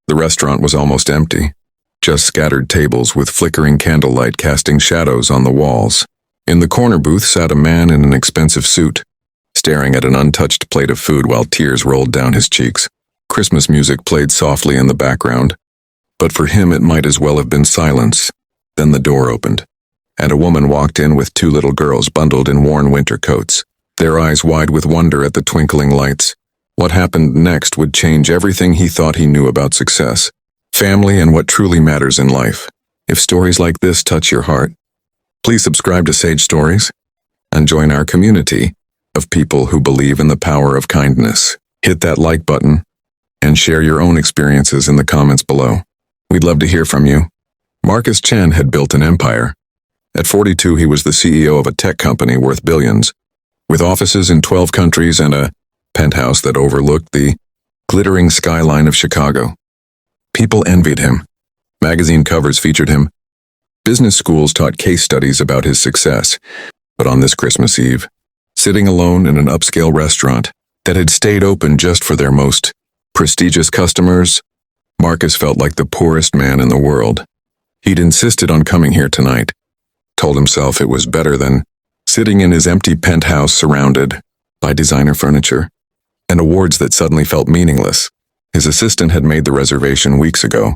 The restaurant was almost empty, just scattered tables with flickering candlelight casting shadows on the walls. In the corner booth sat a man in an expensive suit, staring at an untouched plate of food while tears rolled down his cheeks. Christmas music played softly in the background, but for him it might as well have been silence. Then the door opened, and a woman walked in with two little girls bundled in worn winter coats, their eyes wide with wonder at the twinkling lights. What happened next would change everything he thought he knew about success, family, and what truly matters in life. If stories like this touch your heart, please subscribe to Sage Stories and join our community of people who believe in the power of kindness. Hit that like button and share your own experiences in the comments below. We'd love to hear from you. Marcus Chen had built an empire. At 42, he was the CEO of a tech company worth billions, with offices in 12 countries and a penthouse that overlooked the glittering skyline of Chicago. People envied him. Magazine covers featured him. Business schools taught case studies about his success. But on this Christmas Eve, sitting alone in an upscale restaurant that had stayed open just for their most prestigious customers, Marcus felt like the poorest man in the world. He'd insisted on coming here tonight, told himself it was better than sitting in his empty penthouse surrounded by designer furniture and awards that suddenly felt meaningless. His assistant had made the reservation weeks ago,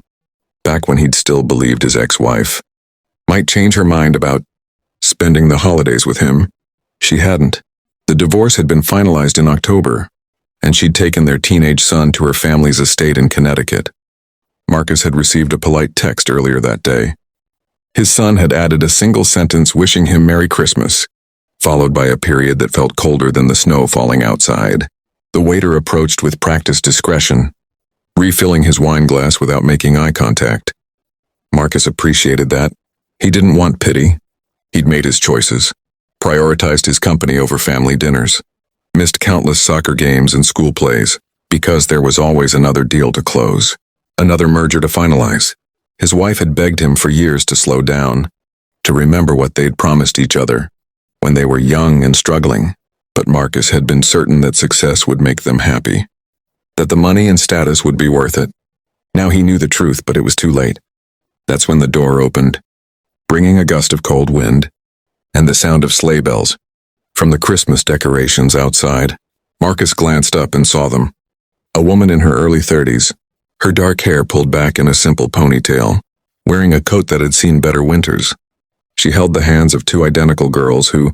back when he'd still believed his ex-wife might change her mind about spending the holidays with him. She hadn't. The divorce had been finalized in October, and she'd taken their teenage son to her family's estate in Connecticut. Marcus had received a polite text earlier that day. His son had added a single sentence wishing him Merry Christmas, followed by a period that felt colder than the snow falling outside. The waiter approached with practiced discretion, refilling his wine glass without making eye contact. Marcus appreciated that. He didn't want pity. He'd made his choices, prioritized his company over family dinners, missed countless soccer games and school plays, because there was always another deal to close, another merger to finalize. His wife had begged him for years to slow down, to remember what they'd promised each other when they were young and struggling. But Marcus had been certain that success would make them happy, that the money and status would be worth it. Now he knew the truth, but it was too late. That's when the door opened, bringing a gust of cold wind and the sound of sleigh bells from the Christmas decorations outside. Marcus glanced up and saw them. A woman in her early 30s, her dark hair pulled back in a simple ponytail, wearing a coat that had seen better winters. She held the hands of two identical girls who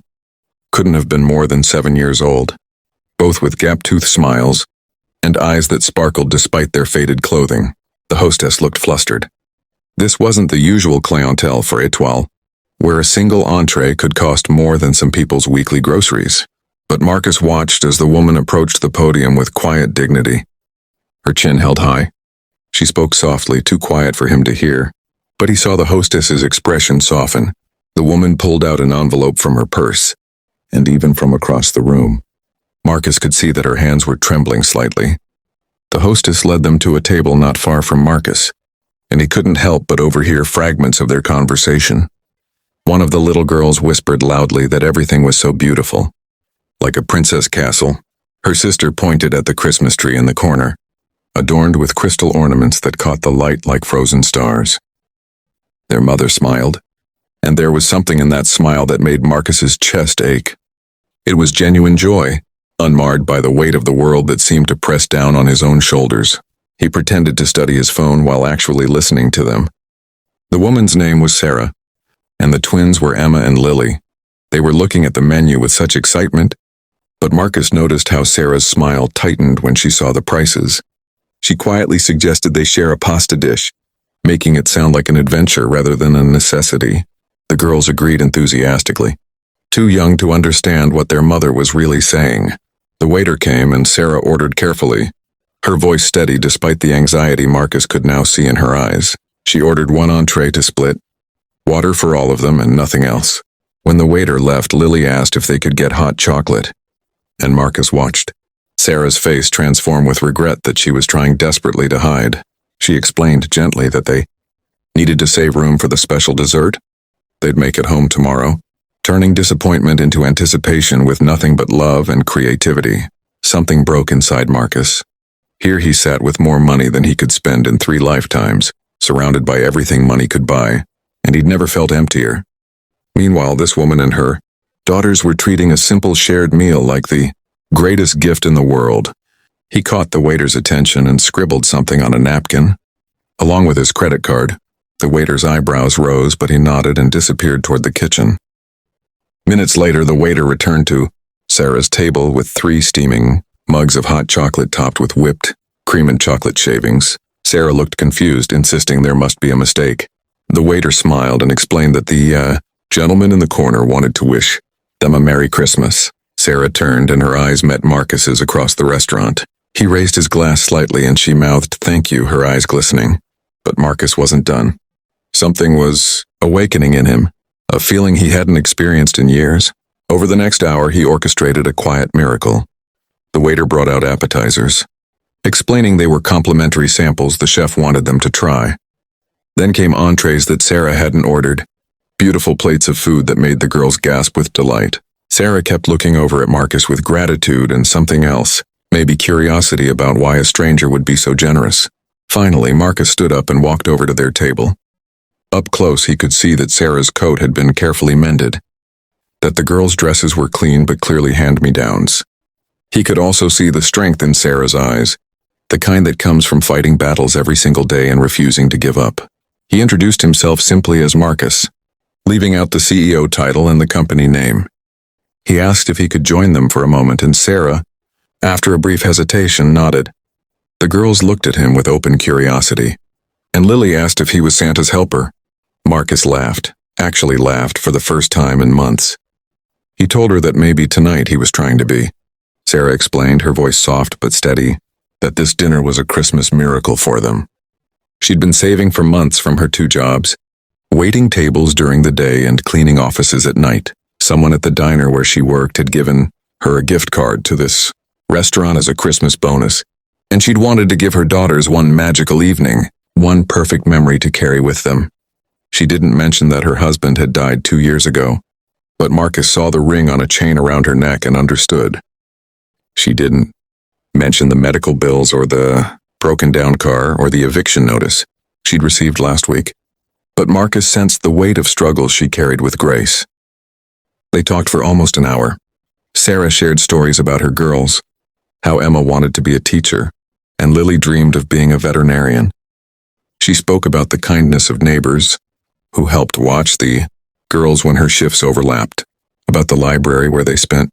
couldn't have been more than 7 years old, both with gap-toothed smiles and eyes that sparkled despite their faded clothing. The hostess looked flustered. This wasn't the usual clientele for Etoile, where a single entree could cost more than some people's weekly groceries. But Marcus watched as the woman approached the podium with quiet dignity, her chin held high. She spoke softly, too quiet for him to hear, but he saw the hostess's expression soften. The woman pulled out an envelope from her purse, and even from across the room, Marcus could see that her hands were trembling slightly. The hostess led them to a table not far from Marcus, and he couldn't help but overhear fragments of their conversation. One of the little girls whispered loudly that everything was so beautiful, like a princess castle. Her sister pointed at the Christmas tree in the corner, adorned with crystal ornaments that caught the light like frozen stars. Their mother smiled, and there was something in that smile that made Marcus's chest ache. It was genuine joy, unmarred by the weight of the world that seemed to press down on his own shoulders. He pretended to study his phone while actually listening to them. The woman's name was Sarah, and the twins were Emma and Lily. They were looking at the menu with such excitement, but Marcus noticed how Sarah's smile tightened when she saw the prices. She quietly suggested they share a pasta dish, making it sound like an adventure rather than a necessity. The girls agreed enthusiastically, too young to understand what their mother was really saying. The waiter came and Sarah ordered carefully, her voice steady despite the anxiety Marcus could now see in her eyes. She ordered one entree to split, water for all of them and nothing else. When the waiter left, Lily asked if they could get hot chocolate, and Marcus watched. Sarah's face transformed with regret that she was trying desperately to hide. She explained gently that they needed to save room for the special dessert. They'd make it home tomorrow, turning disappointment into anticipation with nothing but love and creativity. Something broke inside Marcus. Here he sat with more money than he could spend in 3 lifetimes, surrounded by everything money could buy, and he'd never felt emptier. Meanwhile, this woman and her daughters were treating a simple shared meal like the greatest gift in the world. He caught the waiter's attention and scribbled something on a napkin, along with his credit card. The waiter's eyebrows rose, but he nodded and disappeared toward the kitchen. Minutes later, the waiter returned to Sarah's table with 3 steaming mugs of hot chocolate topped with whipped cream and chocolate shavings. Sarah looked confused, insisting there must be a mistake. The waiter smiled and explained that the gentleman in the corner wanted to wish them a Merry Christmas. Sarah turned and her eyes met Marcus's across the restaurant. He raised his glass slightly and she mouthed "Thank you," her eyes glistening. But Marcus wasn't done. Something was awakening in him, a feeling he hadn't experienced in years. Over the next hour, he orchestrated a quiet miracle. The waiter brought out appetizers, explaining they were complimentary samples the chef wanted them to try. Then came entrees that Sarah hadn't ordered, beautiful plates of food that made the girls gasp with delight. Sarah kept looking over at Marcus with gratitude and something else, maybe curiosity about why a stranger would be so generous. Finally, Marcus stood up and walked over to their table. Up close, he could see that Sarah's coat had been carefully mended, that the girls' dresses were clean but clearly hand-me-downs. He could also see the strength in Sarah's eyes, the kind that comes from fighting battles every single day and refusing to give up. He introduced himself simply as Marcus, leaving out the CEO title and the company name. He asked if he could join them for a moment, and Sarah, after a brief hesitation, nodded. The girls looked at him with open curiosity, and Lily asked if he was Santa's helper. Marcus laughed, actually laughed for the first time in months. He told her that maybe tonight he was trying to be. Sarah explained, her voice soft but steady, that this dinner was a Christmas miracle for them. She'd been saving for months from her 2 jobs, waiting tables during the day and cleaning offices at night. Someone at the diner where she worked had given her a gift card to this restaurant as a Christmas bonus, and she'd wanted to give her daughters one magical evening, one perfect memory to carry with them. She didn't mention that her husband had died 2 years ago, but Marcus saw the ring on a chain around her neck and understood. She didn't mention the medical bills or the broken-down car or the eviction notice she'd received last week, but Marcus sensed the weight of struggles she carried with grace. They talked for almost an hour. Sarah shared stories about her girls, how Emma wanted to be a teacher, and Lily dreamed of being a veterinarian. She spoke about the kindness of neighbors who helped watch the girls when her shifts overlapped, about the library where they spent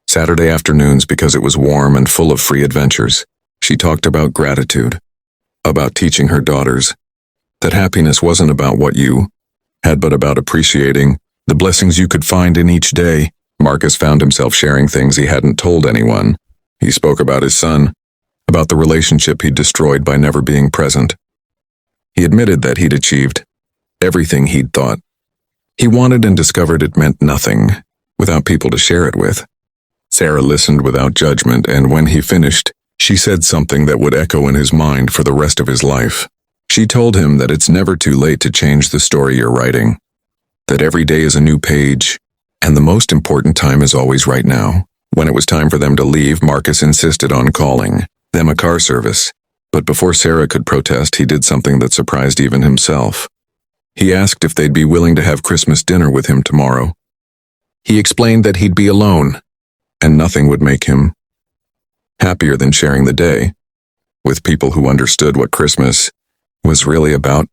Saturday afternoons because it was warm and full of free adventures. She talked about gratitude, about teaching her daughters that happiness wasn't about what you had but about appreciating the blessings you could find in each day. Marcus found himself sharing things he hadn't told anyone. He spoke about his son, about the relationship he'd destroyed by never being present. He admitted that he'd achieved everything he'd thought he wanted and discovered it meant nothing without people to share it with. Sarah listened without judgment, and when he finished, she said something that would echo in his mind for the rest of his life. She told him that it's never too late to change the story you're writing, that every day is a new page, and the most important time is always right now. When it was time for them to leave, Marcus insisted on calling them a car service, but before Sarah could protest, he did something that surprised even himself. He asked if they'd be willing to have Christmas dinner with him tomorrow. He explained that he'd be alone, and nothing would make him happier than sharing the day with people who understood what Christmas was really about.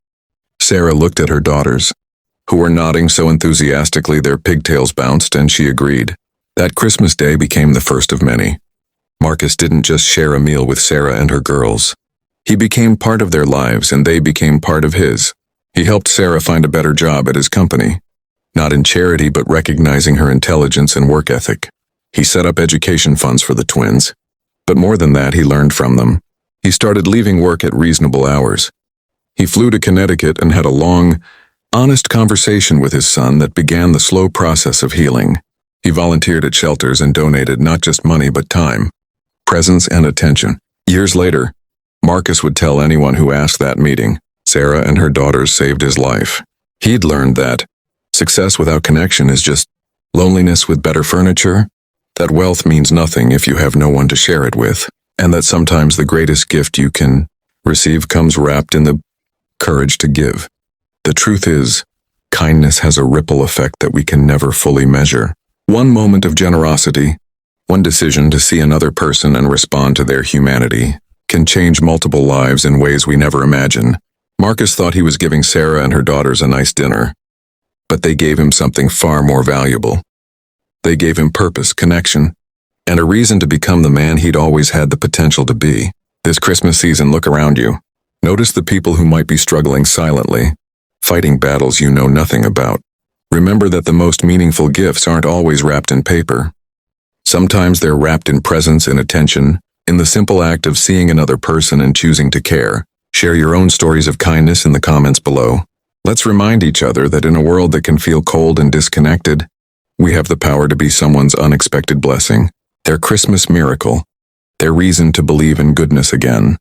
Sarah looked at her daughters, who were nodding so enthusiastically their pigtails bounced, and she agreed. That Christmas day became the first of many. Marcus didn't just share a meal with Sarah and her girls. He became part of their lives, and they became part of his. He helped Sarah find a better job at his company, not in charity but recognizing her intelligence and work ethic. He set up education funds for the twins, but more than that, he learned from them. He started leaving work at reasonable hours. He flew to Connecticut and had a long, honest conversation with his son that began the slow process of healing. He volunteered at shelters and donated not just money but time, presence, and attention. Years later, Marcus would tell anyone who asked that meeting, Sarah and her daughters saved his life. He'd learned that success without connection is just loneliness with better furniture, that wealth means nothing if you have no one to share it with. and that sometimes the greatest gift you can receive comes wrapped in the courage to give. The truth is, kindness has a ripple effect that we can never fully measure. One moment of generosity, one decision to see another person and respond to their humanity, can change multiple lives in ways we never imagine. Marcus thought he was giving Sarah and her daughters a nice dinner, but they gave him something far more valuable. They gave him purpose, connection, and a reason to become the man he'd always had the potential to be. This Christmas season, look around you. Notice the people who might be struggling silently, fighting battles you know nothing about. Remember that the most meaningful gifts aren't always wrapped in paper. Sometimes they're wrapped in presence and attention, in the simple act of seeing another person and choosing to care. Share your own stories of kindness in the comments below. Let's remind each other that in a world that can feel cold and disconnected, we have the power to be someone's unexpected blessing, their Christmas miracle, their reason to believe in goodness again.